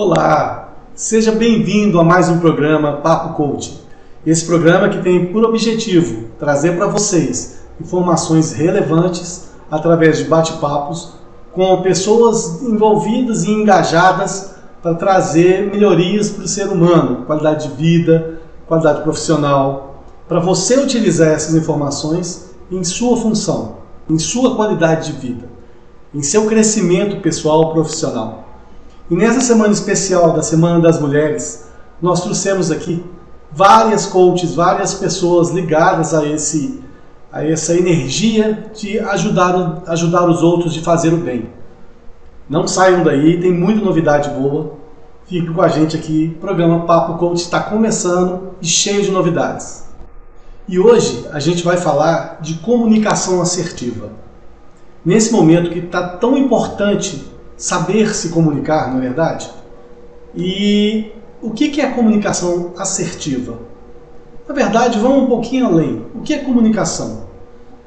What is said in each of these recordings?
Olá, seja bem-vindo a mais um programa Papo Coaching. Esse programa que tem por objetivo trazer para vocês informações relevantes através de bate-papos com pessoas envolvidas e engajadas para trazer melhorias para o ser humano, qualidade de vida, qualidade profissional, para você utilizar essas informações em sua função, em sua qualidade de vida, em seu crescimento pessoal e profissional. E nessa semana especial da Semana das Mulheres, nós trouxemos aqui várias coaches, várias pessoas ligadas a essa energia de ajudar os outros, de fazer o bem. Não saiam daí, tem muita novidade boa. Fique com a gente aqui, o programa Papo Coach está começando e cheio de novidades. E hoje a gente vai falar de comunicação assertiva. Nesse momento que está tão importante saber se comunicar, não é verdade? E o que é a comunicação assertiva? Na verdade, vamos um pouquinho além. O que é comunicação?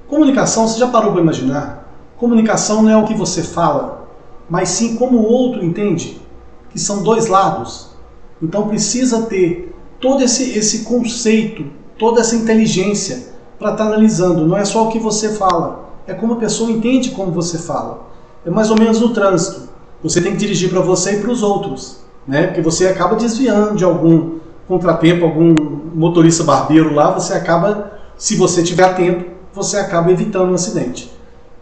Comunicação, você já parou para imaginar? Comunicação não é o que você fala, mas sim como o outro entende, que são dois lados. Então precisa ter todo esse conceito, toda essa inteligência para estar analisando. Não é só o que você fala, é como a pessoa entende como você fala. É mais ou menos no trânsito. Você tem que dirigir para você e para os outros, né? Porque você acaba desviando de algum contratempo, algum motorista barbeiro lá, você acaba, se você estiver atento, você acaba evitando um acidente,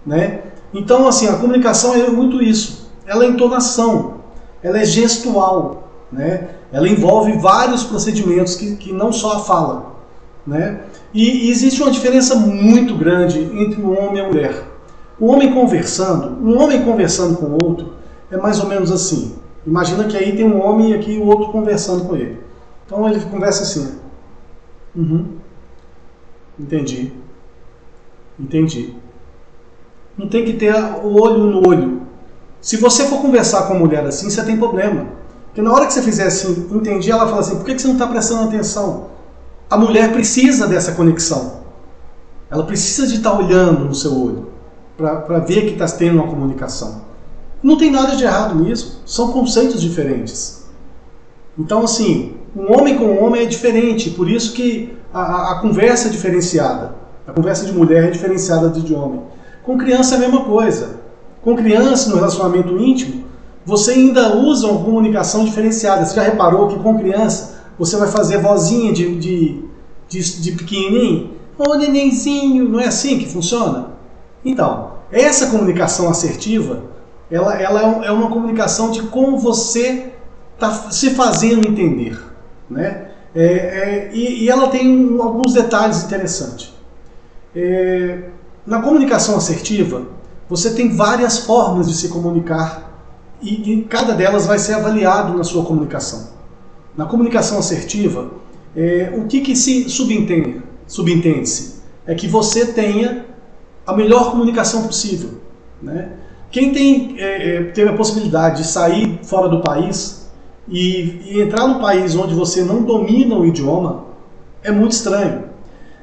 né? Então, assim, a comunicação é muito isso. Ela é entonação, ela é gestual, né? Ela envolve vários procedimentos que não só a fala, né? E existe uma diferença muito grande entre o homem e a mulher. Um homem conversando com o outro é mais ou menos assim. Imagina que aí tem um homem e aqui o outro conversando com ele. Então ele conversa assim. Entendi. Não tem que ter o olho no olho. Se você for conversar com uma mulher assim, você tem problema. Porque na hora que você fizer assim, entendi, ela fala assim, por que você não está prestando atenção? A mulher precisa dessa conexão. Ela precisa de estar olhando no seu olho para ver que está tendo uma comunicação. Não tem nada de errado nisso, são conceitos diferentes. Então, assim, um homem com um homem é diferente, por isso que a conversa é diferenciada. A conversa de mulher é diferenciada de homem. Com criança é a mesma coisa. Com criança, no relacionamento íntimo, você ainda usa uma comunicação diferenciada. Você já reparou que com criança você vai fazer vozinha de pequenininho? Ô nenenzinho, não é assim que funciona? Então, essa comunicação assertiva, ela é uma comunicação de como você está se fazendo entender, né? E ela tem alguns detalhes interessantes. Na comunicação assertiva, você tem várias formas de se comunicar e cada delas vai ser avaliado na sua comunicação. Na comunicação assertiva, o que se subentende-se? É que você tenha a melhor comunicação possível, né? Quem teve a possibilidade de sair fora do país e entrar num país onde você não domina o idioma, é muito estranho.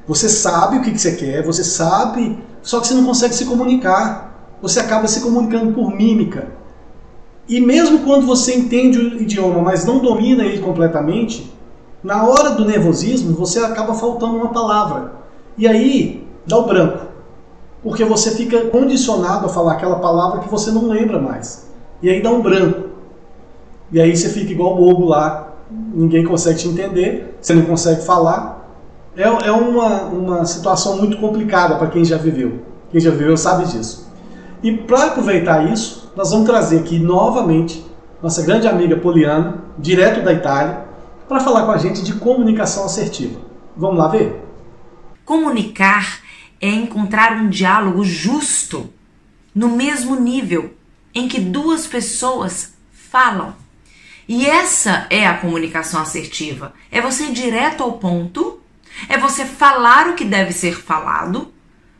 Você sabe o que você quer, você sabe, só que você não consegue se comunicar. Você acaba se comunicando por mímica. E mesmo quando você entende o idioma, mas não domina ele completamente, na hora do nervosismo, você acaba faltando uma palavra. E aí, dá o branco. Porque você fica condicionado a falar aquela palavra que você não lembra mais. E aí dá um branco. E aí você fica igual bobo lá, ninguém consegue te entender, você não consegue falar. É uma situação muito complicada para quem já viveu. Quem já viveu sabe disso. E para aproveitar isso, nós vamos trazer aqui novamente nossa grande amiga Poliana, direto da Itália, para falar com a gente de comunicação assertiva. Vamos lá ver? Comunicar é encontrar um diálogo justo, no mesmo nível em que duas pessoas falam. E essa é a comunicação assertiva. É você ir direto ao ponto, é você falar o que deve ser falado,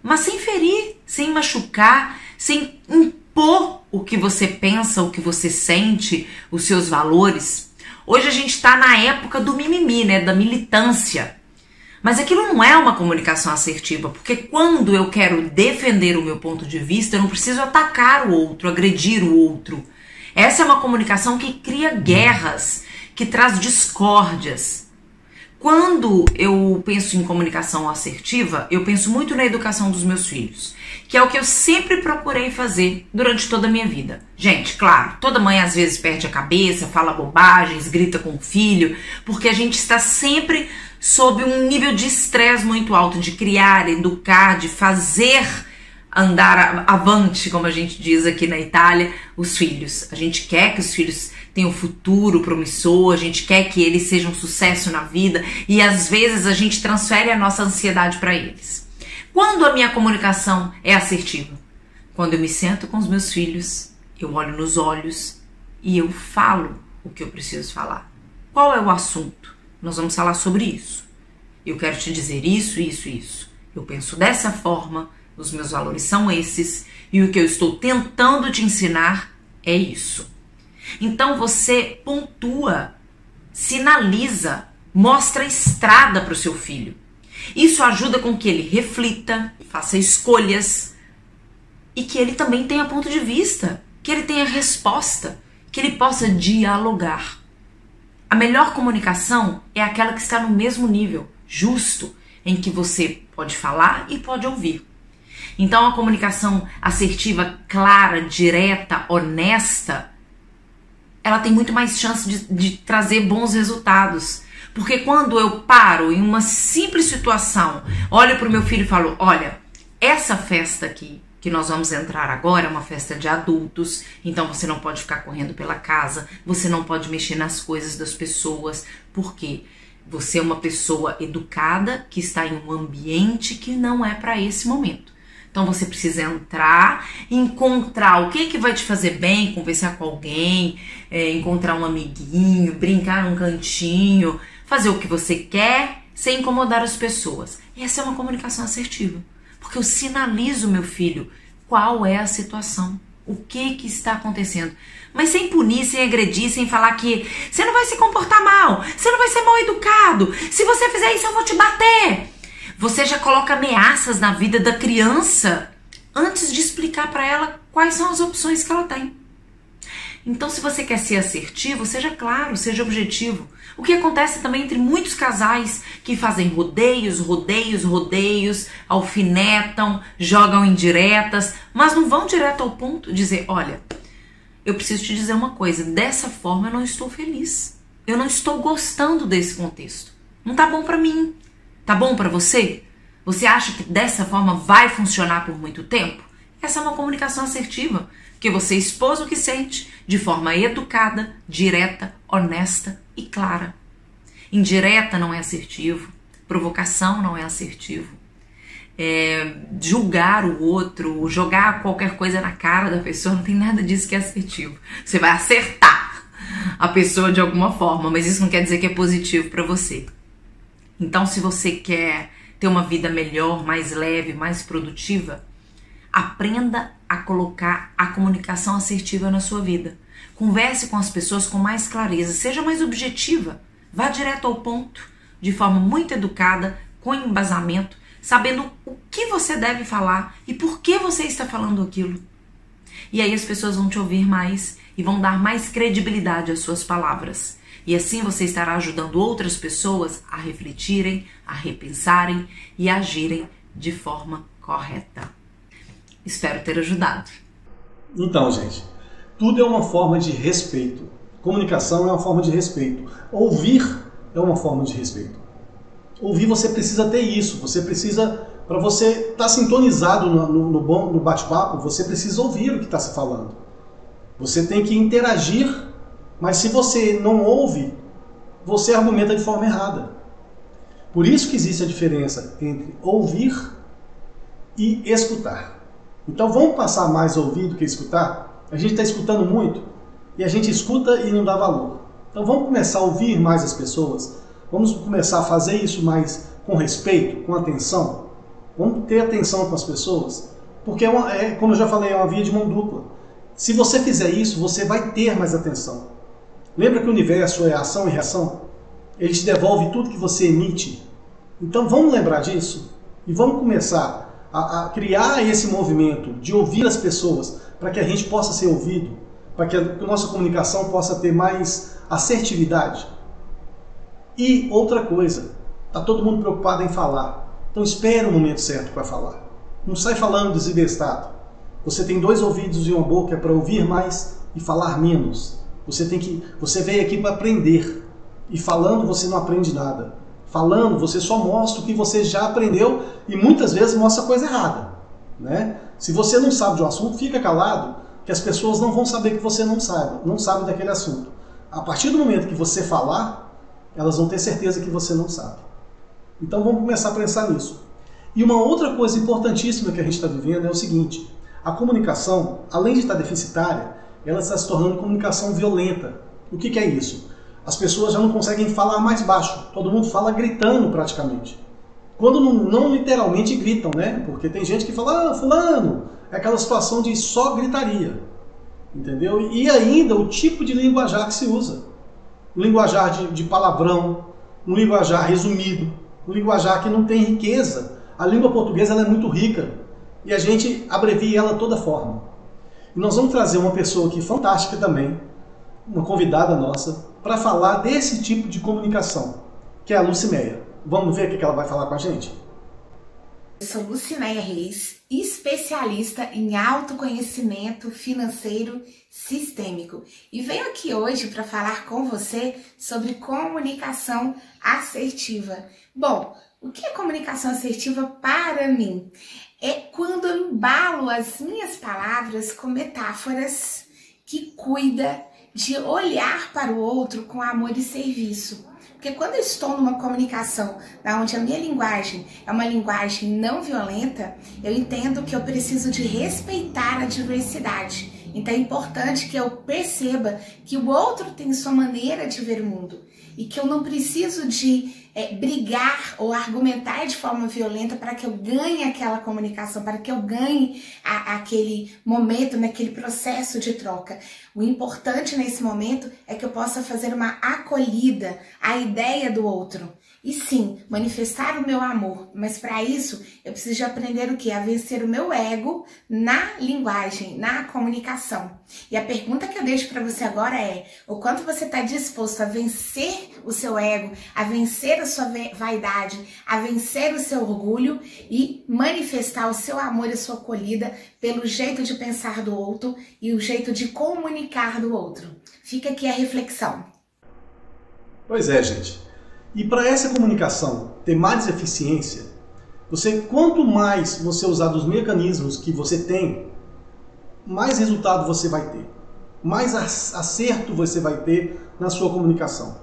mas sem ferir, sem machucar, sem impor o que você pensa, o que você sente, os seus valores. Hoje a gente está na época do mimimi, né, da militância. Mas aquilo não é uma comunicação assertiva, porque quando eu quero defender o meu ponto de vista, eu não preciso atacar o outro, agredir o outro. Essa é uma comunicação que cria guerras, que traz discórdias. Quando eu penso em comunicação assertiva, eu penso muito na educação dos meus filhos, que é o que eu sempre procurei fazer durante toda a minha vida. Gente, claro, toda mãe às vezes perde a cabeça, fala bobagens, grita com o filho, porque a gente está sempre sob um nível de estresse muito alto, de criar, educar, de fazer andar avante, como a gente diz aqui na Itália, os filhos. A gente quer que os filhos tenham um futuro promissor, a gente quer que eles sejam um sucesso na vida e às vezes a gente transfere a nossa ansiedade para eles. Quando a minha comunicação é assertiva? Quando eu me sento com os meus filhos, eu olho nos olhos e eu falo o que eu preciso falar. Qual é o assunto? Nós vamos falar sobre isso. Eu quero te dizer isso, isso, isso. Eu penso dessa forma, os meus valores são esses e o que eu estou tentando te ensinar é isso. Então você pontua, sinaliza, mostra a estrada para o seu filho. Isso ajuda com que ele reflita, faça escolhas e que ele também tenha ponto de vista, que ele tenha resposta, que ele possa dialogar. A melhor comunicação é aquela que está no mesmo nível, justo, em que você pode falar e pode ouvir. Então a comunicação assertiva, clara, direta, honesta, ela tem muito mais chance de trazer bons resultados. Porque quando eu paro em uma simples situação, olho para o meu filho e falo, olha, essa festa aqui que nós vamos entrar agora é uma festa de adultos, então você não pode ficar correndo pela casa, você não pode mexer nas coisas das pessoas, porque você é uma pessoa educada que está em um ambiente que não é para esse momento. Então você precisa entrar, encontrar o que vai te fazer bem, conversar com alguém, encontrar um amiguinho, brincar num cantinho, fazer o que você quer sem incomodar as pessoas. Essa é uma comunicação assertiva, porque eu sinalizo, meu filho, qual é a situação, o que está acontecendo. Mas sem punir, sem agredir, sem falar que você não vai se comportar mal, você não vai ser mal educado, se você fizer isso eu vou te bater. Você já coloca ameaças na vida da criança antes de explicar para ela quais são as opções que ela tem. Então, se você quer ser assertivo, seja claro, seja objetivo. O que acontece também entre muitos casais que fazem rodeios, alfinetam, jogam indiretas, mas não vão direto ao ponto de dizer, olha, eu preciso te dizer uma coisa, dessa forma eu não estou feliz. Eu não estou gostando desse contexto. Não tá bom para mim. Tá bom para você? Você acha que dessa forma vai funcionar por muito tempo? Essa é uma comunicação assertiva, que você expôs o que sente de forma educada, direta, honesta e clara. Indireta não é assertivo, provocação não é assertivo. Julgar o outro, jogar qualquer coisa na cara da pessoa, não tem nada disso que é assertivo. Você vai acertar a pessoa de alguma forma, mas isso não quer dizer que é positivo para você. Então, se você quer ter uma vida melhor, mais leve, mais produtiva, aprenda a colocar a comunicação assertiva na sua vida. Converse com as pessoas com mais clareza, seja mais objetiva, vá direto ao ponto, de forma muito educada, com embasamento, sabendo o que você deve falar e por que você está falando aquilo. E aí as pessoas vão te ouvir mais e vão dar mais credibilidade às suas palavras. E assim você estará ajudando outras pessoas a refletirem, a repensarem e a agirem de forma correta. Espero ter ajudado. Então, gente, tudo é uma forma de respeito. Comunicação é uma forma de respeito. Ouvir é uma forma de respeito. Ouvir, você precisa ter isso. Você precisa, para você estar sintonizado no bate-papo, você precisa ouvir o que está se falando. Você tem que interagir. Mas se você não ouve, você argumenta de forma errada. Por isso que existe a diferença entre ouvir e escutar. Então vamos passar mais a ouvir do que escutar? A gente está escutando muito e a gente escuta e não dá valor. Então vamos começar a ouvir mais as pessoas. Vamos começar a fazer isso mais com respeito, com atenção. Vamos ter atenção com as pessoas. Porque, como eu já falei, é uma via de mão dupla. Se você fizer isso, você vai ter mais atenção. Lembra que o universo é ação e reação? Ele te devolve tudo que você emite. Então vamos lembrar disso e vamos começar a criar esse movimento de ouvir as pessoas para que a gente possa ser ouvido, para que a nossa comunicação possa ter mais assertividade. E outra coisa, está todo mundo preocupado em falar. Então espere o momento certo para falar. Não sai falando desembestado. Você tem 2 ouvidos e uma boca para ouvir mais e falar menos. Você veio aqui para aprender. E falando você não aprende nada. Falando você só mostra o que você já aprendeu e muitas vezes mostra coisa errada, né? Se você não sabe de um assunto, fica calado, que as pessoas não vão saber que você não sabe daquele assunto. A partir do momento que você falar, elas vão ter certeza que você não sabe. Então vamos começar a pensar nisso. E uma outra coisa importantíssima que a gente está vivendo é o seguinte: a comunicação, além de estar deficitária, ela está se tornando comunicação violenta. O que é isso? As pessoas já não conseguem falar mais baixo, todo mundo fala gritando praticamente. Quando não literalmente gritam, né? Porque tem gente que fala, fulano, é aquela situação de só gritaria, entendeu? E ainda o tipo de linguajar que se usa. Um linguajar de palavrão, um linguajar resumido, um linguajar que não tem riqueza. A língua portuguesa ela é muito rica e a gente abrevia ela de toda forma. E nós vamos trazer uma pessoa aqui fantástica também, uma convidada nossa, para falar desse tipo de comunicação, que é a Lucimeia. Vamos ver o que ela vai falar com a gente? Eu sou Lucimeia Reis, especialista em autoconhecimento financeiro sistêmico. E venho aqui hoje para falar com você sobre comunicação assertiva. Bom, o que é comunicação assertiva para mim? É quando eu embalo as minhas palavras com metáforas que cuida de olhar para o outro com amor e serviço. Porque quando eu estou numa comunicação onde a minha linguagem é uma linguagem não violenta, eu entendo que eu preciso de respeitar a diversidade. Então é importante que eu perceba que o outro tem sua maneira de ver o mundo e que eu não preciso de brigar ou argumentar de forma violenta para que eu ganhe aquela comunicação, para que eu ganhe aquele momento, naquele processo de troca. O importante nesse momento é que eu possa fazer uma acolhida à ideia do outro. E sim, manifestar o meu amor. Mas para isso, eu preciso de aprender o quê? A vencer o meu ego na linguagem, na comunicação. E a pergunta que eu deixo para você agora é: o quanto você está disposto a vencer o seu ego, a vencer a sua vaidade, a vencer o seu orgulho e manifestar o seu amor e a sua acolhida pelo jeito de pensar do outro e o jeito de comunicar do outro? Fica aqui a reflexão. Pois é, gente. E para essa comunicação ter mais eficiência, quanto mais você usar dos mecanismos que você tem, mais resultado você vai ter, mais acerto você vai ter na sua comunicação.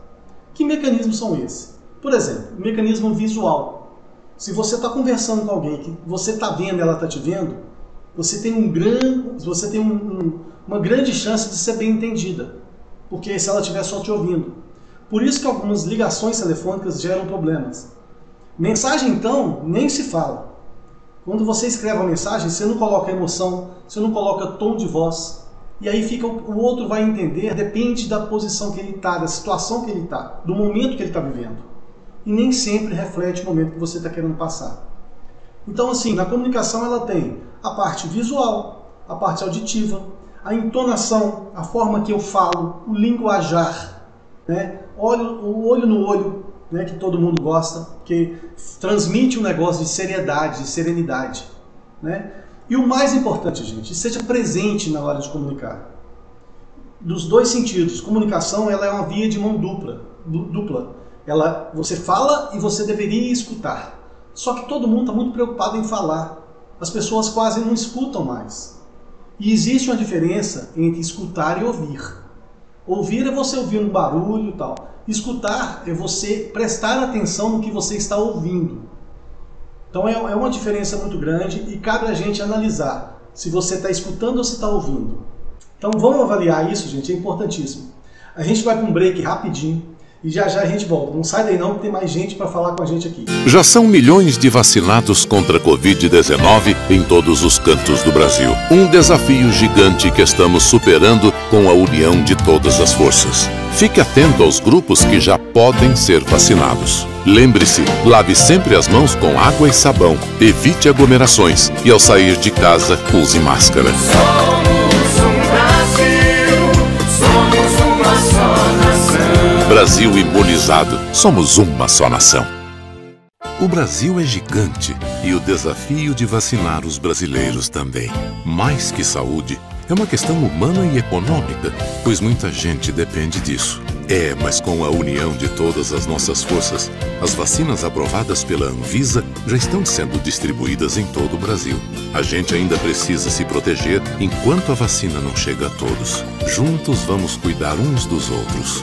Que mecanismos são esses? Por exemplo, o mecanismo visual. Se você está conversando com alguém que você está vendo e ela está te vendo, você tem uma grande chance de ser bem entendida, porque se ela estiver só te ouvindo. Por isso que algumas ligações telefônicas geram problemas. Mensagem, então, nem se fala. Quando você escreve uma mensagem, você não coloca emoção, você não coloca tom de voz. E aí o outro vai entender, depende da posição que ele está, da situação que ele está, do momento que ele está vivendo. E nem sempre reflete o momento que você está querendo passar. Então, assim, na comunicação ela tem a parte visual, a parte auditiva, a entonação, a forma que eu falo, o linguajar, né? O olho no olho, né? Que todo mundo gosta, que transmite um negócio de seriedade, de serenidade, né? E o mais importante, gente, seja presente na hora de comunicar. Dos dois sentidos. Comunicação ela é uma via de mão dupla. Você fala e você deveria escutar. Só que todo mundo está muito preocupado em falar. As pessoas quase não escutam mais. E existe uma diferença entre escutar e ouvir. Ouvir é você ouvir um barulho e tal. Escutar é você prestar atenção no que você está ouvindo. Então é uma diferença muito grande e cabe a gente analisar se você está escutando ou se está ouvindo. Então vamos avaliar isso, gente, é importantíssimo. A gente vai para um break rapidinho e já a gente volta. Não sai daí não, que tem mais gente para falar com a gente aqui. Já são milhões de vacinados contra a Covid-19 em todos os cantos do Brasil. Um desafio gigante que estamos superando com a união de todas as forças. Fique atento aos grupos que já podem ser vacinados. Lembre-se, lave sempre as mãos com água e sabão. Evite aglomerações e ao sair de casa, use máscara. Somos um Brasil só nação. Brasil imunizado, somos uma só nação. O Brasil é gigante e o desafio de vacinar os brasileiros também. Mais que saúde, é uma questão humana e econômica, pois muita gente depende disso. Mas com a união de todas as nossas forças, as vacinas aprovadas pela Anvisa já estão sendo distribuídas em todo o Brasil. A gente ainda precisa se proteger enquanto a vacina não chega a todos. Juntos vamos cuidar uns dos outros.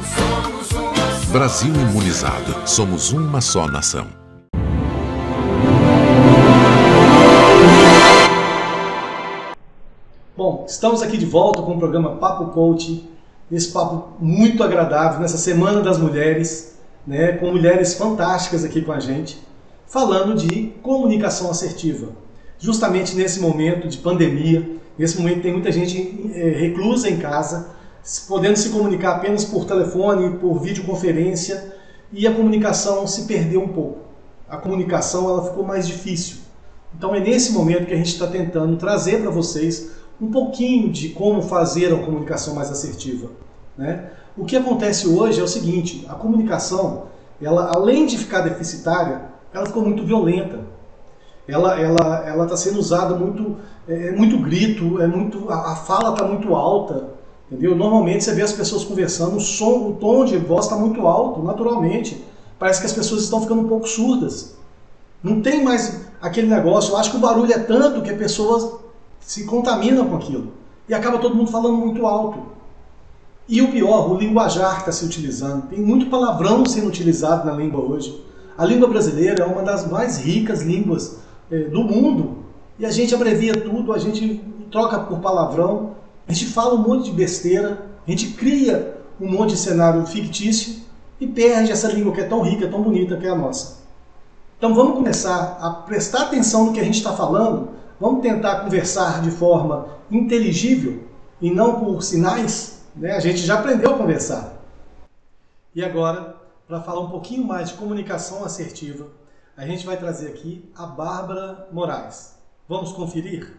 Brasil imunizado, somos uma só nação. Bom, estamos aqui de volta com o programa Papo Coaching, esse papo muito agradável nessa Semana das Mulheres, né, com mulheres fantásticas aqui com a gente, falando de comunicação assertiva. Justamente nesse momento de pandemia, nesse momento tem muita gente reclusa em casa, podendo se comunicar apenas por telefone, por videoconferência, e a comunicação se perdeu um pouco. A comunicação ela ficou mais difícil. Então é nesse momento que a gente está tentando trazer para vocês um pouquinho de como fazer a comunicação mais assertiva, né? O que acontece hoje é o seguinte: a comunicação, ela, além de ficar deficitária, ela ficou muito violenta. Ela está sendo usada muito grito, a fala está muito alta, entendeu? Normalmente você vê as pessoas conversando, o tom de voz está muito alto, naturalmente. Parece que as pessoas estão ficando um pouco surdas. Não tem mais aquele negócio. Eu acho que o barulho é tanto que a pessoa se contamina com aquilo. E acaba todo mundo falando muito alto. E o pior, o linguajar está se utilizando. Tem muito palavrão sendo utilizado na língua hoje. A língua brasileira é uma das mais ricas línguas do mundo. E a gente abrevia tudo, a gente troca por palavrão, a gente fala um monte de besteira, a gente cria um monte de cenário fictício e perde essa língua que é tão rica, tão bonita que é a nossa. Então vamos começar a prestar atenção no que a gente está falando. Vamos tentar conversar de forma inteligível e não por sinais, né? A gente já aprendeu a conversar. E agora, para falar um pouquinho mais de comunicação assertiva, a gente vai trazer aqui a Bárbara Moraes. Vamos conferir?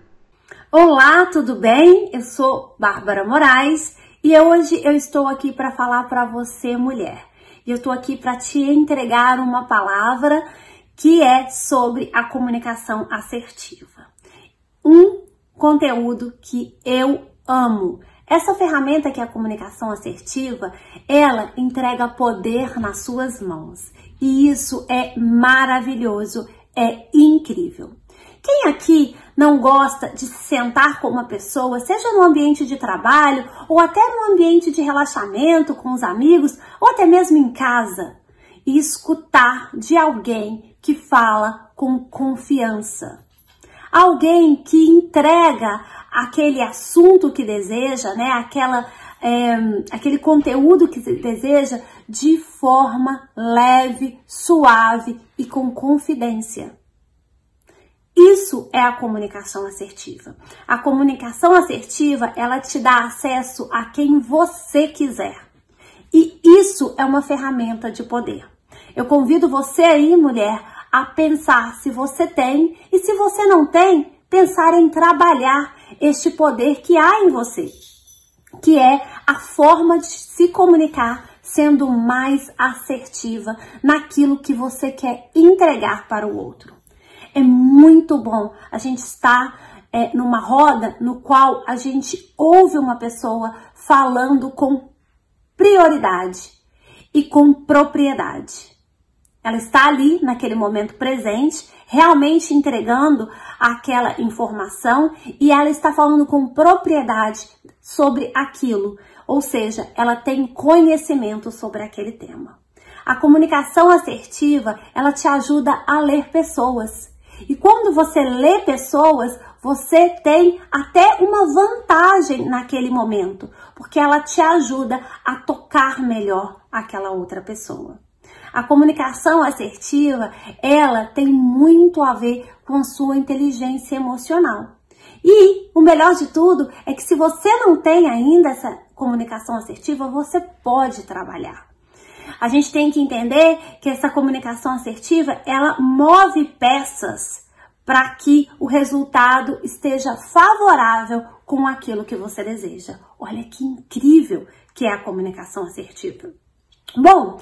Olá, tudo bem? Eu sou Bárbara Moraes e hoje eu estou aqui para falar para você, mulher. E eu estou aqui para te entregar uma palavra que é sobre a comunicação assertiva. Um conteúdo que eu amo. Essa ferramenta que é a comunicação assertiva, ela entrega poder nas suas mãos. E isso é maravilhoso, é incrível. Quem aqui não gosta de se sentar com uma pessoa, seja no ambiente de trabalho, ou até no ambiente de relaxamento com os amigos, ou até mesmo em casa, e escutar de alguém que fala com confiança? Alguém que entrega aquele assunto que deseja, né? Aquele conteúdo que deseja de forma leve, suave e com confidência. Isso é a comunicação assertiva. A comunicação assertiva, ela te dá acesso a quem você quiser. E isso é uma ferramenta de poder. Eu convido você aí, mulher, a pensar se você tem e se você não tem, pensar em trabalhar este poder que há em você, que é a forma de se comunicar sendo mais assertiva naquilo que você quer entregar para o outro. É muito bom a gente estar numa roda no qual a gente ouve uma pessoa falando com prioridade e com propriedade. Ela está ali, naquele momento presente, realmente entregando aquela informação e ela está falando com propriedade sobre aquilo. Ou seja, ela tem conhecimento sobre aquele tema. A comunicação assertiva, ela te ajuda a ler pessoas. E quando você lê pessoas, você tem até uma vantagem naquele momento, porque ela te ajuda a tocar melhor aquela outra pessoa. A comunicação assertiva, ela tem muito a ver com a sua inteligência emocional. E o melhor de tudo é que se você não tem ainda essa comunicação assertiva, você pode trabalhar. A gente tem que entender que essa comunicação assertiva, ela move peças para que o resultado esteja favorável com aquilo que você deseja. Olha que incrível que é a comunicação assertiva. Bom,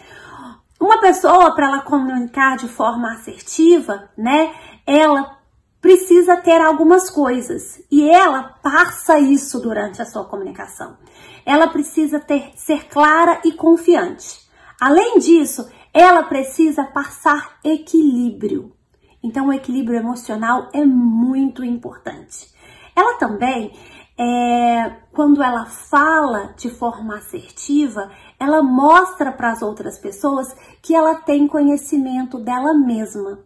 uma pessoa, para ela comunicar de forma assertiva, né, ela precisa ter algumas coisas e ela passa isso durante a sua comunicação. Ela precisa ser clara e confiante. Além disso, ela precisa passar equilíbrio. Então, o equilíbrio emocional é muito importante. Ela também, quando ela fala de forma assertiva, ela mostra para as outras pessoas que ela tem conhecimento dela mesma.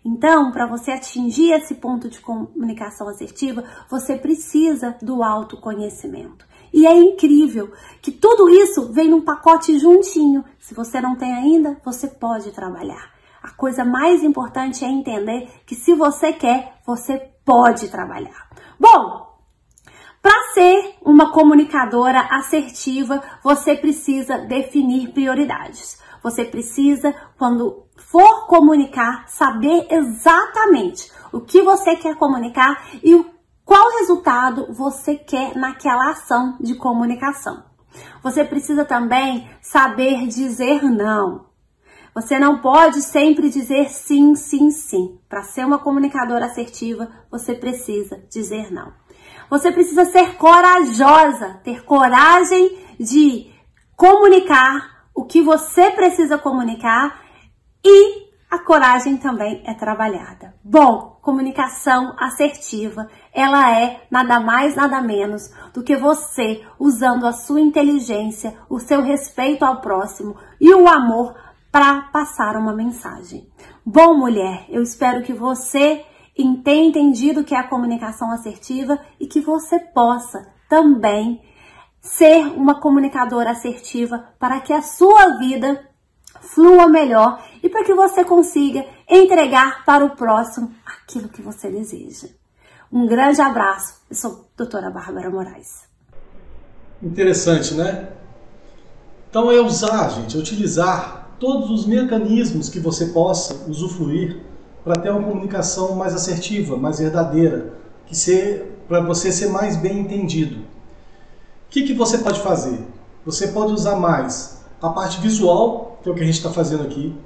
Então, para você atingir esse ponto de comunicação assertiva, você precisa do autoconhecimento. E é incrível que tudo isso vem num pacote juntinho. Se você não tem ainda, você pode trabalhar. A coisa mais importante é entender que se você quer, você pode trabalhar. Bom, para ser uma comunicadora assertiva, você precisa definir prioridades. Você precisa, quando for comunicar, saber exatamente o que você quer comunicar e qual resultado você quer naquela ação de comunicação. Você precisa também saber dizer não. Você não pode sempre dizer sim, sim, sim. Para ser uma comunicadora assertiva, você precisa dizer não. Você precisa ser corajosa, ter coragem de comunicar o que você precisa comunicar e a coragem também é trabalhada. Bom, comunicação assertiva, ela é nada mais, nada menos do que você usando a sua inteligência, o seu respeito ao próximo e o amor para passar uma mensagem. Bom, mulher, eu espero que você tenha entendido o que é a comunicação assertiva e que você possa também ser uma comunicadora assertiva para que a sua vida flua melhor e para que você consiga entregar para o próximo aquilo que você deseja. Um grande abraço. Eu sou a doutora Bárbara Moraes. Interessante, né? Então é usar, gente, é utilizar todos os mecanismos que você possa usufruir para ter uma comunicação mais assertiva, mais verdadeira, para você ser mais bem entendido. O que você pode fazer? Você pode usar mais a parte visual, que é o que a gente está fazendo aqui.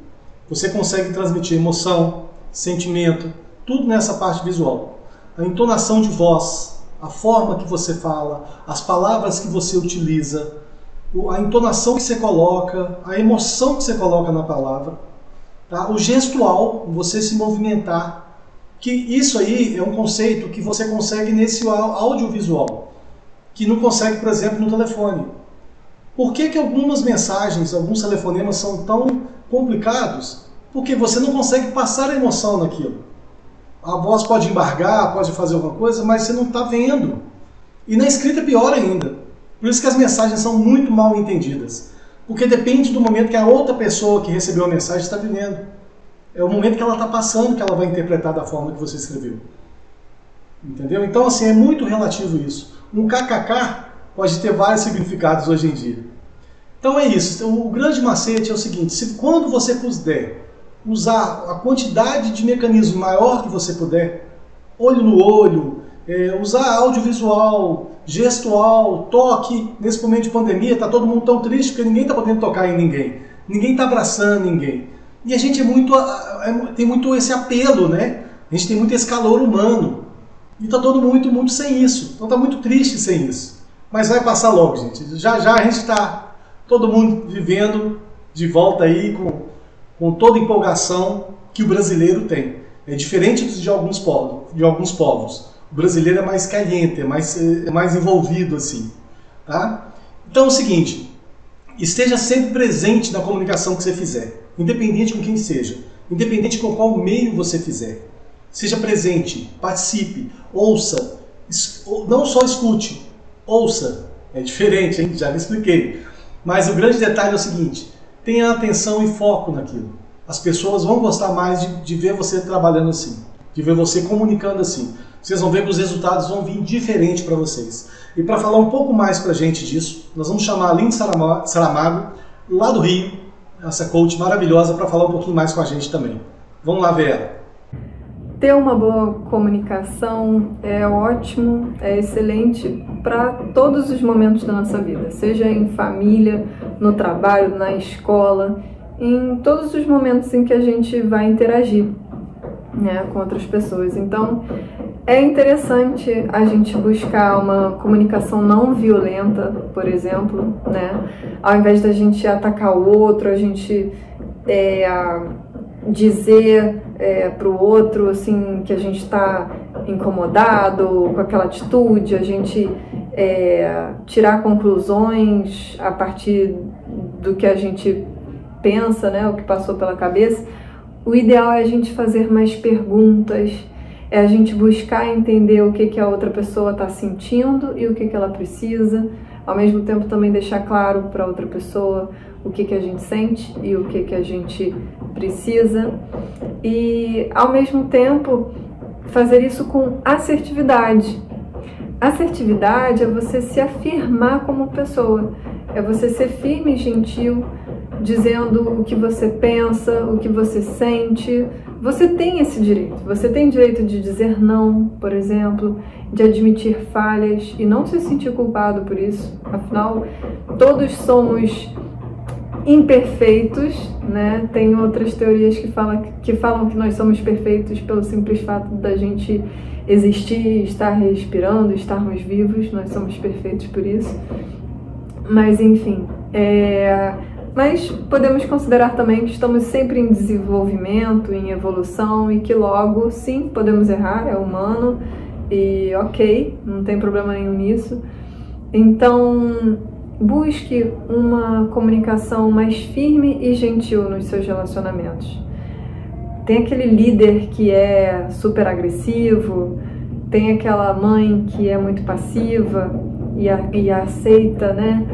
Você consegue transmitir emoção, sentimento, tudo nessa parte visual. A entonação de voz, a forma que você fala, as palavras que você utiliza, a entonação que você coloca, a emoção que você coloca na palavra, tá? O gestual, você se movimentar, que isso aí é um conceito que você consegue nesse audiovisual, que não consegue, por exemplo, no telefone. Por que algumas mensagens, alguns telefonemas são tão complicados? Porque você não consegue passar a emoção naquilo. A voz pode embargar, pode fazer alguma coisa, mas você não está vendo. E na escrita é pior ainda. Por isso que as mensagens são muito mal entendidas. Porque depende do momento que a outra pessoa que recebeu a mensagem está vivendo. É o momento que ela está passando que ela vai interpretar da forma que você escreveu. Entendeu? Então, assim, é muito relativo isso. Um kkk pode ter vários significados hoje em dia. Então é isso. O grande macete é o seguinte: quando você puder usar a quantidade de mecanismo maior que você puder, olho no olho, usar audiovisual, gestual, toque. Nesse momento de pandemia está todo mundo tão triste porque ninguém está podendo tocar em ninguém. Ninguém está abraçando ninguém. E a gente tem muito esse apelo, né? A gente tem muito esse calor humano. E está todo mundo muito sem isso. Então está muito triste sem isso. Mas vai passar logo, gente. Já já a gente está todo mundo vivendo de volta aí com toda a empolgação que o brasileiro tem. É diferente de alguns povos. O brasileiro é mais caliente, é mais envolvido assim. Tá? Então é o seguinte, esteja sempre presente na comunicação que você fizer, independente com quem seja, independente com qual meio você fizer. Seja presente, participe, ouça, não só escute, ouça. É diferente, hein? Já me expliquei. Mas o grande detalhe é o seguinte: tenha atenção e foco naquilo. As pessoas vão gostar mais de ver você trabalhando assim, de ver você comunicando assim. Vocês vão ver que os resultados vão vir diferente para vocês. E para falar um pouco mais para a gente disso, nós vamos chamar a Aline Saramago, lá do Rio, essa coach maravilhosa, para falar um pouquinho mais com a gente também. Vamos lá ver ela. ter uma boa comunicação é ótimo, é excelente para todos os momentos da nossa vida, seja em família, no trabalho, na escola, em todos os momentos em que a gente vai interagir, né, com outras pessoas. Então, é interessante a gente buscar uma comunicação não violenta, por exemplo, né? Ao invés da gente atacar o outro, a gente dizer para o outro assim, que a gente está incomodado com aquela atitude, a gente tirar conclusões a partir do que a gente pensa, né? O que passou pela cabeça. O ideal é a gente fazer mais perguntas, é a gente buscar entender o que a outra pessoa está sentindo e o que ela precisa, ao mesmo tempo também deixar claro para outra pessoa o que a gente sente e o que a gente precisa, e ao mesmo tempo fazer isso com assertividade. Assertividade é você se afirmar como pessoa, é você ser firme e gentil, dizendo o que você pensa, o que você sente. Você tem esse direito. Você tem direito de dizer não, por exemplo, de admitir falhas e não se sentir culpado por isso. Afinal, todos somos imperfeitos, né? Tem outras teorias que falam que nós somos perfeitos pelo simples fato da gente existir, estar respirando, estarmos vivos. Nós somos perfeitos por isso. Mas, enfim, mas podemos considerar também que estamos sempre em desenvolvimento, em evolução, e que logo, sim, podemos errar, é humano, e ok, não tem problema nenhum nisso. Então, busque uma comunicação mais firme e gentil nos seus relacionamentos. Tem aquele líder que é super agressivo, tem aquela mãe que é muito passiva e aceita, né?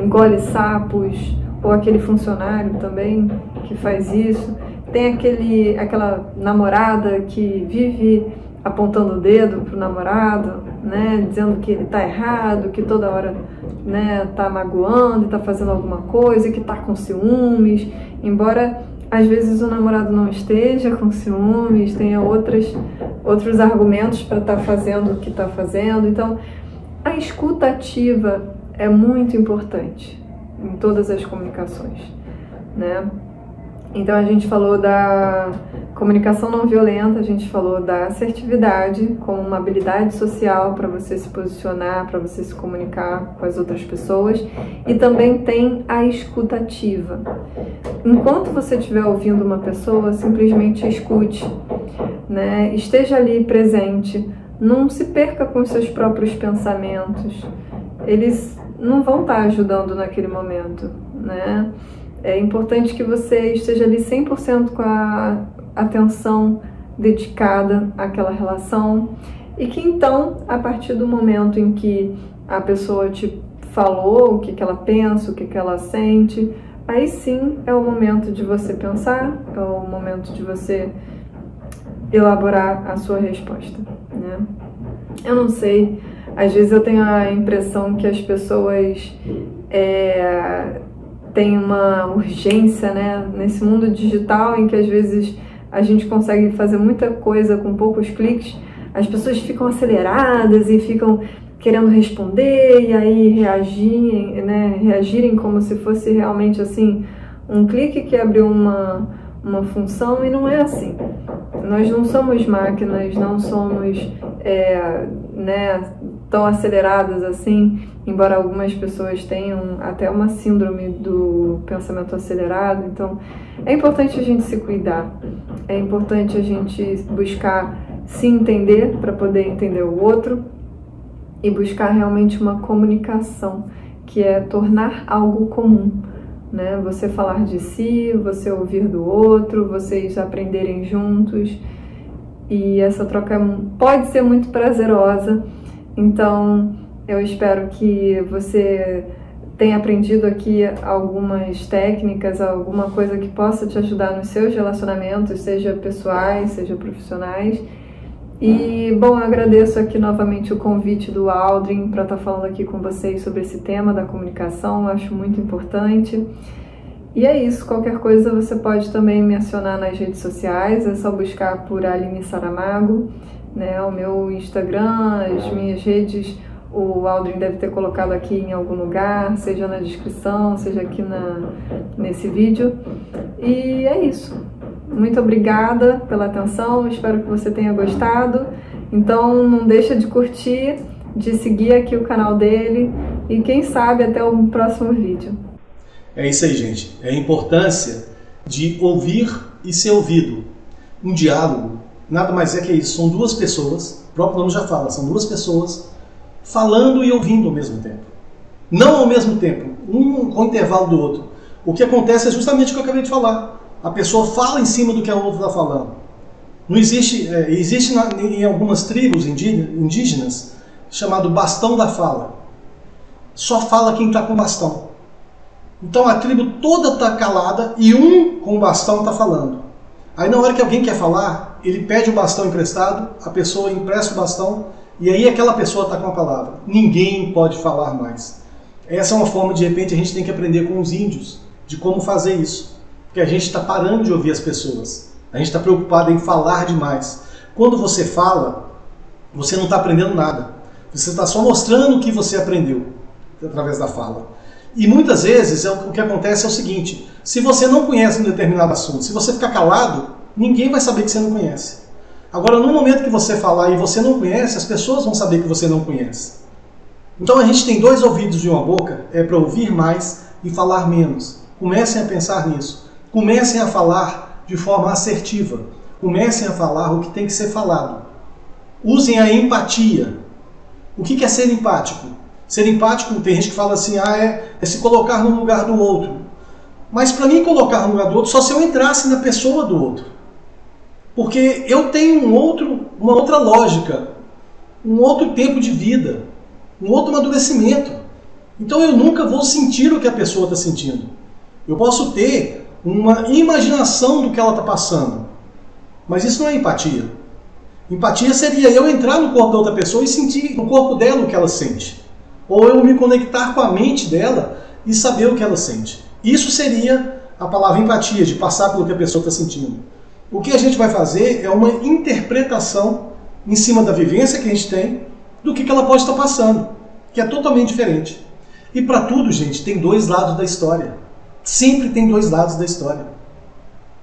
Engole sapos, ou aquele funcionário também que faz isso. Tem aquela namorada que vive apontando o dedo pro namorado, né, dizendo que ele tá errado, que toda hora, né, tá magoando, tá fazendo alguma coisa, que tá com ciúmes, embora às vezes o namorado não esteja com ciúmes, tenha outros argumentos para estar fazendo o que está fazendo. Então, a escuta ativa é muito importante em todas as comunicações, né? Então, a gente falou da comunicação não violenta, a gente falou da assertividade como uma habilidade social para você se posicionar, para você se comunicar com as outras pessoas, e também tem a escuta ativa. Enquanto você estiver ouvindo uma pessoa, simplesmente escute, né? Esteja ali presente, não se perca com os seus próprios pensamentos, eles não vão estar ajudando naquele momento, né? É importante que você esteja ali 100% com a atenção dedicada àquela relação, e que então, a partir do momento em que a pessoa te falou o que ela pensa, o que ela sente, aí sim é o momento de você pensar, é o momento de você elaborar a sua resposta, né? Eu não sei, às vezes eu tenho a impressão que as pessoas tem uma urgência, né, nesse mundo digital em que às vezes a gente consegue fazer muita coisa com poucos cliques, as pessoas ficam aceleradas e ficam querendo responder e aí reagirem como se fosse realmente assim um clique que abriu uma função, e não é assim. Nós não somos máquinas, não somos tão aceleradas assim, embora algumas pessoas tenham até uma síndrome do pensamento acelerado. Então é importante a gente se cuidar, é importante a gente buscar se entender para poder entender o outro, e buscar realmente uma comunicação que é tornar algo comum, né? Você falar de si, você ouvir do outro, vocês aprenderem juntos, e essa troca pode ser muito prazerosa. Então, eu espero que você tenha aprendido aqui algumas técnicas, alguma coisa que possa te ajudar nos seus relacionamentos, seja pessoais, seja profissionais. E, bom, eu agradeço aqui novamente o convite do Aldrin para estar falando aqui com vocês sobre esse tema da comunicação, eu acho muito importante. E é isso, qualquer coisa você pode também me acionar nas redes sociais, é só buscar por Aline Saramago, né? O meu Instagram, as minhas redes, o Aldrin deve ter colocado aqui em algum lugar, seja na descrição, seja aqui nesse vídeo. E é isso. Muito obrigada pela atenção, espero que você tenha gostado. Então não deixa de curtir, de seguir aqui o canal dele e quem sabe até o próximo vídeo. É isso aí, gente. É a importância de ouvir e ser ouvido. Um diálogo nada mais é que isso. São duas pessoas, o próprio nome já fala, são duas pessoas falando e ouvindo ao mesmo tempo. Não ao mesmo tempo, um com intervalo do outro. O que acontece é justamente o que eu acabei de falar. A pessoa fala em cima do que a outra está falando. Não existe, em algumas tribos indígenas, chamado bastão da fala. Só fala quem está com bastão. Então a tribo toda está calada e um com o bastão está falando. Aí na hora que alguém quer falar, ele pede o bastão emprestado, a pessoa empresta o bastão e aí aquela pessoa está com a palavra. Ninguém pode falar mais. Essa é uma forma, de repente, a gente tem que aprender com os índios de como fazer isso. Porque a gente está parando de ouvir as pessoas. A gente está preocupado em falar demais. Quando você fala, você não está aprendendo nada. Você está só mostrando o que você aprendeu através da fala. E muitas vezes o que acontece é o seguinte: se você não conhece um determinado assunto, se você ficar calado, ninguém vai saber que você não conhece. Agora, no momento que você falar e você não conhece, as pessoas vão saber que você não conhece. Então a gente tem dois ouvidos e uma boca, para ouvir mais e falar menos. Comecem a pensar nisso. Comecem a falar de forma assertiva. Comecem a falar o que tem que ser falado. Usem a empatia. O que é ser empático? Ser empático, tem gente que fala assim, é se colocar no lugar do outro. Mas para mim colocar no lugar do outro, só se eu entrasse na pessoa do outro. Porque eu tenho uma outra lógica, um outro tempo de vida, um outro amadurecimento. Então eu nunca vou sentir o que a pessoa está sentindo. Eu posso ter uma imaginação do que ela está passando. Mas isso não é empatia. Empatia seria eu entrar no corpo da outra pessoa e sentir no corpo dela o que ela sente. Ou eu me conectar com a mente dela e saber o que ela sente. Isso seria a palavra empatia, de passar pelo que a pessoa está sentindo. O que a gente vai fazer é uma interpretação em cima da vivência que a gente tem do que ela pode estar passando, que é totalmente diferente. E para tudo, gente, tem dois lados da história. Sempre tem dois lados da história.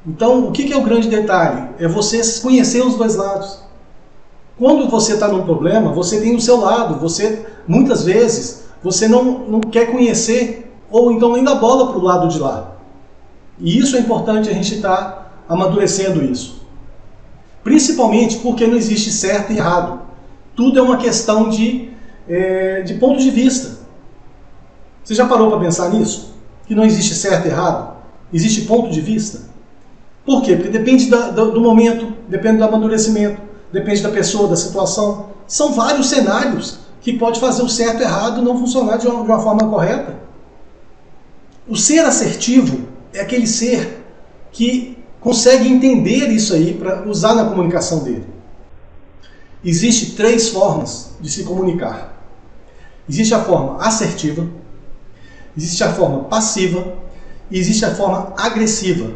Então, o que é o grande detalhe? É você conhecer os dois lados. Quando você está num problema, você tem o seu lado. Muitas vezes, você não quer conhecer ou então nem dá bola para o lado de lá. E isso é importante a gente estar amadurecendo isso. Principalmente porque não existe certo e errado. Tudo é uma questão de ponto de vista. Você já parou para pensar nisso? Que não existe certo e errado? Existe ponto de vista? Por quê? Porque depende do momento, depende do amadurecimento, depende da pessoa, da situação. São vários cenários que pode fazer o certo e errado não funcionar de uma forma correta. O ser assertivo é aquele ser que consegue entender isso aí para usar na comunicação dele. Existem 3 formas de se comunicar. Existe a forma assertiva, existe a forma passiva e existe a forma agressiva.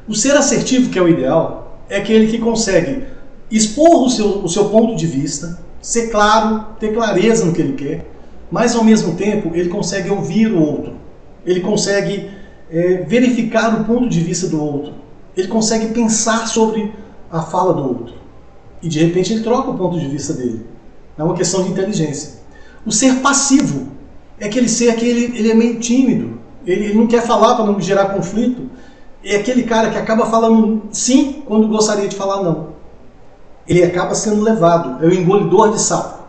O ser assertivo, que é o ideal, é aquele que consegue expor o seu ponto de vista, ser claro, ter clareza no que ele quer, mas ao mesmo tempo ele consegue ouvir o outro, ele consegue verificar o ponto de vista do outro, ele consegue pensar sobre a fala do outro e de repente ele troca o ponto de vista dele. É uma questão de inteligência. O ser passivo é aquele ser que ele é meio tímido, ele não quer falar para não gerar conflito, é aquele cara que acaba falando sim quando gostaria de falar não. Ele acaba sendo levado, é o engolidor de sapo.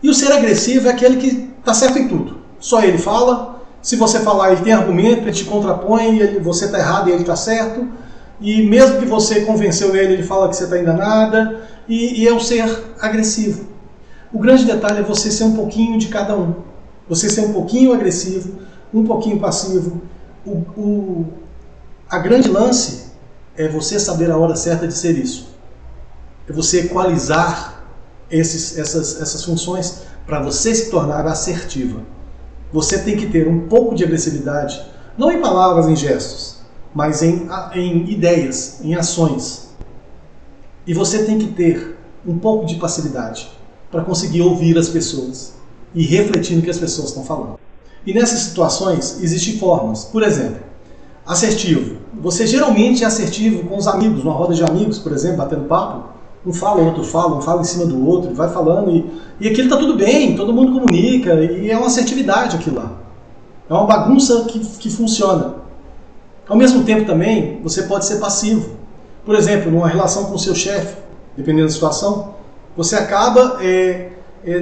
E o ser agressivo é aquele que está certo em tudo. Só ele fala, se você falar ele tem argumento, ele te contrapõe, você está errado e ele está certo. E mesmo que você convenceu ele fala que você está enganada. E é o ser agressivo. O grande detalhe é você ser um pouquinho de cada um. Você ser um pouquinho agressivo, um pouquinho passivo. A grande lance é você saber a hora certa de ser isso. É você equalizar essas funções para você se tornar assertiva. Você tem que ter um pouco de agressividade, Não em palavras, em gestos, mas em ideias, em ações. E você tem que ter um pouco de passividade para conseguir ouvir as pessoas e refletir no que as pessoas estão falando. E nessas situações existem formas. Por exemplo, assertivo. Você geralmente é assertivo com os amigos, numa roda de amigos, por exemplo, batendo papo. Um fala, o outro fala, um fala em cima do outro, vai falando e aquilo está tudo bem, todo mundo comunica e é uma assertividade aquilo lá. É uma bagunça que funciona. Ao mesmo tempo também, você pode ser passivo. Por exemplo, numa relação com o seu chefe, dependendo da situação, você acaba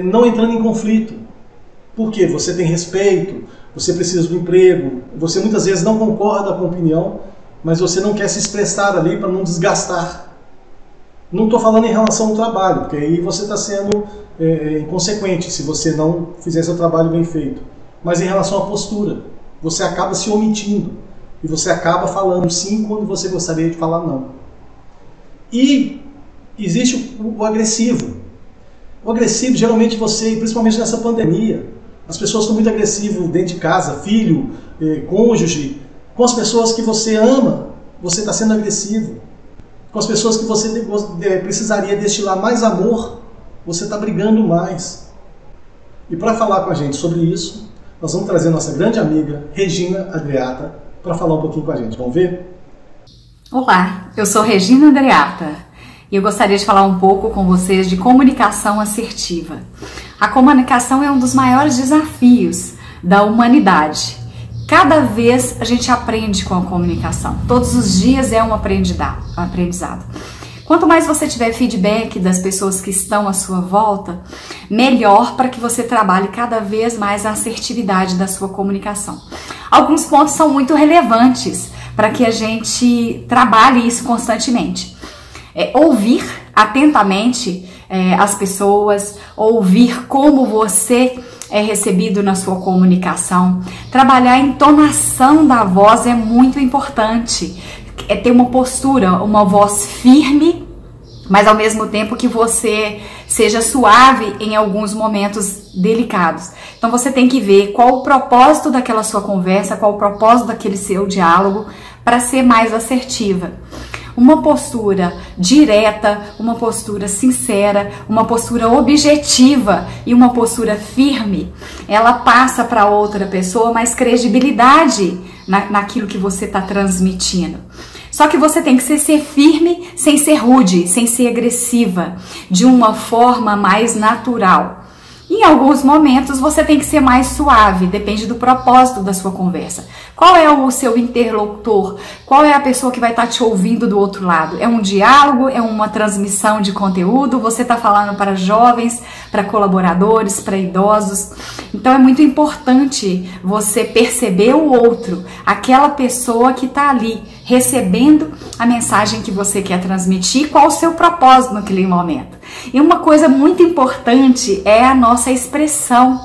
não entrando em conflito. Por quê? Você tem respeito, você precisa do emprego, você muitas vezes não concorda com a opinião, mas você não quer se expressar ali para não desgastar. Não estou falando em relação ao trabalho, porque aí você está sendo inconsequente se você não fizer seu trabalho bem feito. Mas em relação à postura, você acaba se omitindo e você acaba falando sim quando você gostaria de falar não. E existe o agressivo. O agressivo, geralmente você, principalmente nessa pandemia, as pessoas estão muito agressivas dentro de casa, filho, cônjuge, com as pessoas que você ama, você está sendo agressivo. Com as pessoas que você precisaria destilar mais amor, você está brigando mais. E para falar com a gente sobre isso, nós vamos trazer nossa grande amiga, Regina Andreata, para falar um pouquinho com a gente. Vamos ver? Olá, eu sou Regina Andreata e eu gostaria de falar um pouco com vocês de comunicação assertiva. A comunicação é um dos maiores desafios da humanidade. Cada vez a gente aprende com a comunicação. Todos os dias é um aprendizado. Quanto mais você tiver feedback das pessoas que estão à sua volta, melhor para que você trabalhe cada vez mais a assertividade da sua comunicação. Alguns pontos são muito relevantes para que a gente trabalhe isso constantemente. Ouvir atentamente as pessoas, ouvir como você é recebido na sua comunicação. Trabalhar a entonação da voz é muito importante. É ter uma postura, uma voz firme, mas ao mesmo tempo que você seja suave em alguns momentos delicados. Então você tem que ver qual o propósito daquela sua conversa, qual o propósito daquele seu diálogo para ser mais assertiva. Uma postura direta, uma postura sincera, uma postura objetiva e uma postura firme, ela passa para outra pessoa mais credibilidade naquilo que você está transmitindo. Só que você tem que ser firme sem ser rude, sem ser agressiva, de uma forma mais natural. Em alguns momentos você tem que ser mais suave, depende do propósito da sua conversa. Qual é o seu interlocutor? Qual é a pessoa que vai estar te ouvindo do outro lado? É um diálogo? É uma transmissão de conteúdo? Você está falando para jovens, para colaboradores, para idosos? Então é muito importante você perceber o outro, aquela pessoa que está ali recebendo a mensagem que você quer transmitir, qual o seu propósito naquele momento. E uma coisa muito importante é a nossa expressão.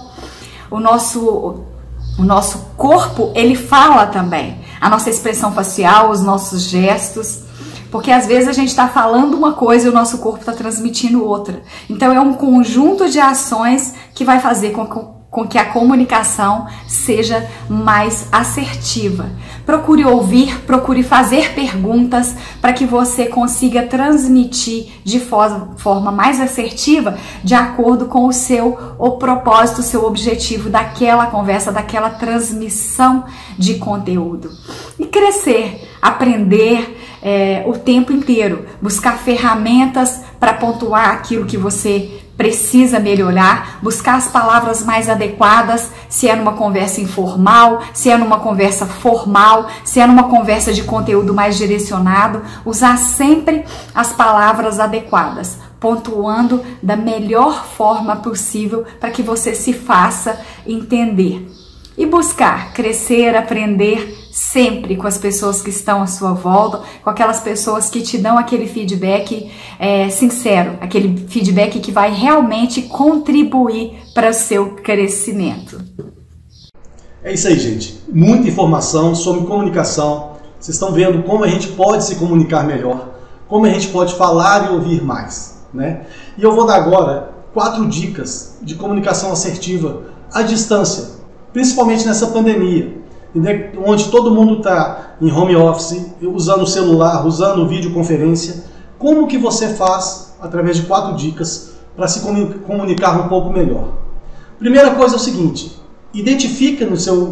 O nosso corpo, ele fala também. A nossa expressão facial, os nossos gestos. Porque às vezes a gente está falando uma coisa e o nosso corpo está transmitindo outra. Então é um conjunto de ações que vai fazer com que a comunicação seja mais assertiva. Procure ouvir, procure fazer perguntas para que você consiga transmitir de forma mais assertiva, de acordo com o propósito, o seu objetivo daquela conversa, daquela transmissão de conteúdo. E crescer, aprender o tempo inteiro, buscar ferramentas para pontuar aquilo que você precisa melhorar, buscar as palavras mais adequadas, se é numa conversa informal, se é numa conversa formal, se é numa conversa de conteúdo mais direcionado, usar sempre as palavras adequadas, pontuando da melhor forma possível para que você se faça entender. E buscar crescer, aprender sempre com as pessoas que estão à sua volta, com aquelas pessoas que te dão aquele feedback sincero, aquele feedback que vai realmente contribuir para o seu crescimento. É isso aí, gente. Muita informação sobre comunicação. Vocês estão vendo como a gente pode se comunicar melhor, como a gente pode falar e ouvir mais, né? E eu vou dar agora 4 dicas de comunicação assertiva à distância, principalmente nessa pandemia. onde todo mundo está em home office, usando o celular, usando videoconferência. Como que você faz, através de 4 dicas, para se comunicar um pouco melhor? Primeira coisa é o seguinte: identifica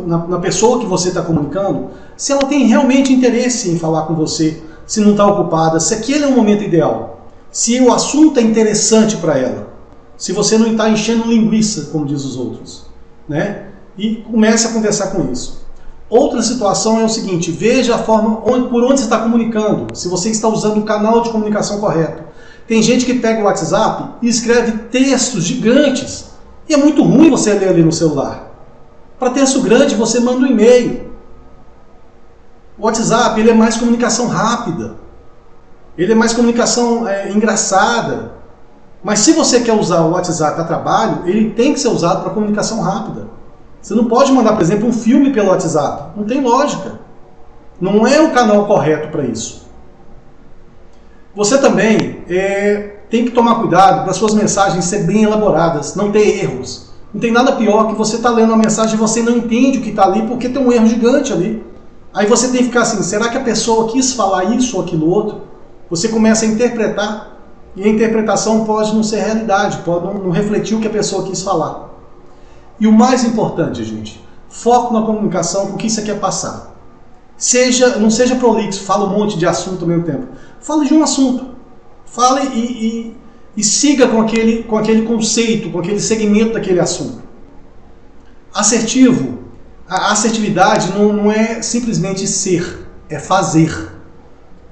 na pessoa que você está comunicando se ela tem realmente interesse em falar com você, se não está ocupada, se aquele é o momento ideal, se o assunto é interessante para ela, se você não está enchendo linguiça, como diz os outros, né? E comece a conversar com isso. Outra situação é o seguinte: veja a forma por onde você está comunicando, se você está usando o canal de comunicação correto. Tem gente que pega o WhatsApp e escreve textos gigantes, e é muito ruim você ler ali no celular. Para texto grande, você manda um e-mail. O WhatsApp, ele é mais comunicação rápida, ele é mais comunicação engraçada. Mas se você quer usar o WhatsApp a trabalho, ele tem que ser usado para comunicação rápida. Você não pode mandar, por exemplo, um filme pelo WhatsApp. Não tem lógica. Não é o canal correto para isso. Você também tem que tomar cuidado para suas mensagens serem bem elaboradas, não ter erros. Não tem nada pior que você estar lendo uma mensagem e você não entende o que está ali porque tem um erro gigante ali. Aí você tem que ficar assim: será que a pessoa quis falar isso ou aquilo outro? Você começa a interpretar, e a interpretação pode não ser realidade, pode não refletir o que a pessoa quis falar. E o mais importante, gente, foco na comunicação, o que você quer passar. Não seja prolixo, fala um monte de assunto ao mesmo tempo. Fale de um assunto. Fale e siga com aquele conceito, com aquele segmento daquele assunto. Assertivo. A assertividade não é simplesmente ser, é fazer.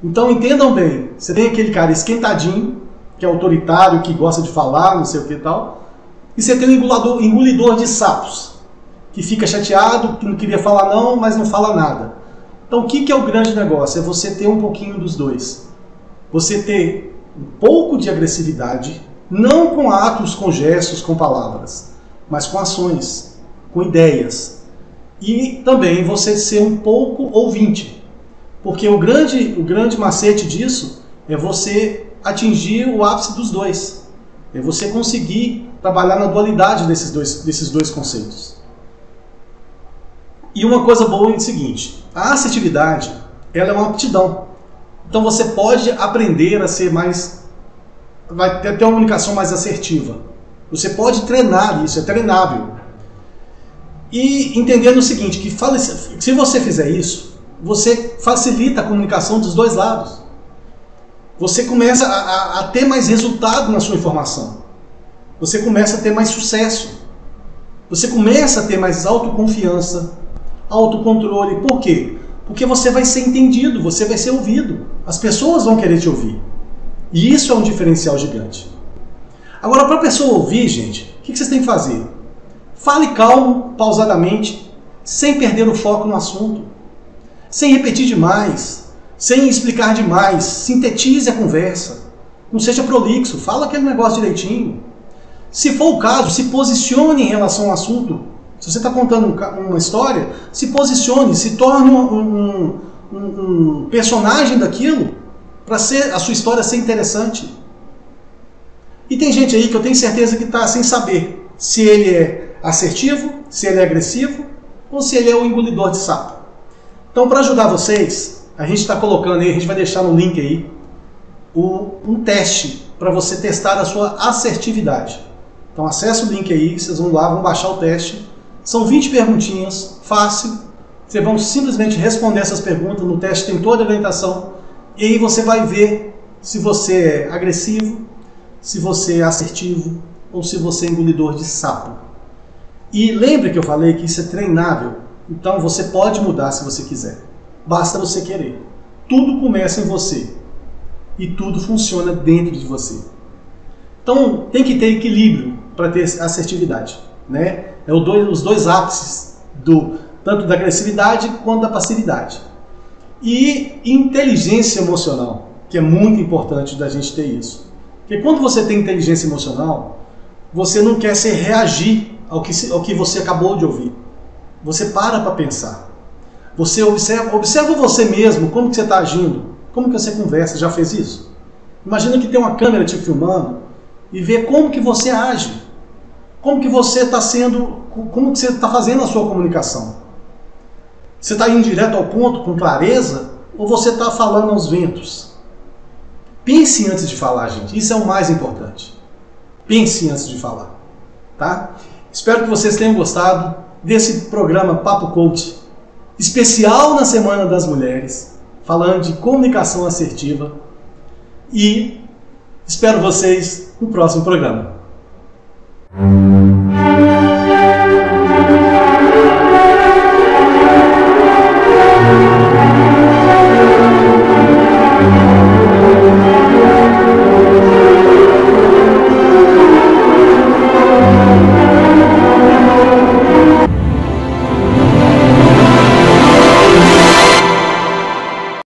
Então entendam bem, você tem aquele cara esquentadinho, que é autoritário, que gosta de falar, não sei o que e tal. E você tem um engolidor de sapos, que fica chateado, que não queria falar não, mas não fala nada. Então o que é o grande negócio? É você ter um pouquinho dos dois. Você ter um pouco de agressividade, não com atos, com gestos, com palavras, mas com ações, com ideias. E também você ser um pouco ouvinte. Porque o grande macete disso é você atingir o ápice dos dois. É você conseguir trabalhar na dualidade desses dois conceitos. E uma coisa boa é o seguinte: a assertividade, ela é uma aptidão. Então você pode aprender a ser vai ter uma comunicação mais assertiva. Você pode treinar isso, é treinável. E entendendo o seguinte, que se você fizer isso, você facilita a comunicação dos dois lados. Você começa a ter mais resultado na sua informação. Você começa a ter mais sucesso. Você começa a ter mais autoconfiança, autocontrole. Por quê? Porque você vai ser entendido, você vai ser ouvido. As pessoas vão querer te ouvir. E isso é um diferencial gigante. Agora, para a pessoa ouvir, gente, o que vocês têm que fazer? Fale calmo, pausadamente, sem perder o foco no assunto. Sem repetir demais, sem explicar demais. Sintetize a conversa. Não seja prolixo, fala aquele negócio direitinho. Se for o caso, se posicione em relação ao assunto. Se você está contando uma história, se posicione, se torne um personagem daquilo, para a sua história ser interessante. E tem gente aí que eu tenho certeza que está sem saber se ele é assertivo, se ele é agressivo, ou se ele é o engolidor de sapo. Então, para ajudar vocês, a gente está colocando aí, a gente vai deixar no link aí, um teste para você testar a sua assertividade. Então acesse o link aí, vocês vão lá, vão baixar o teste. São 20 perguntinhas, fácil. Vocês vão simplesmente responder essas perguntas, no teste tem toda a orientação. E aí você vai ver se você é agressivo, se você é assertivo ou se você é engolidor de sapo. E lembre que eu falei que isso é treinável. Então você pode mudar se você quiser. Basta você querer. Tudo começa em você. E tudo funciona dentro de você. Então tem que ter equilíbrio para ter assertividade, né? Os dois ápices, tanto da agressividade quanto da passividade. E inteligência emocional, que é muito importante da gente ter isso. Porque quando você tem inteligência emocional, você não quer reagir ao que você acabou de ouvir. Você para pensar. Você observa você mesmo, como que você está agindo, como que você conversa. Já fez isso? Imagina que tem uma câmera te filmando e vê como que você age, como que você está fazendo a sua comunicação. Você está indo direto ao ponto, com clareza, ou você está falando aos ventos? Pense antes de falar, gente. Isso é o mais importante. Pense antes de falar, tá? Espero que vocês tenham gostado desse programa Papo Coach, especial na Semana das Mulheres, falando de comunicação assertiva, e espero vocês no próximo programa.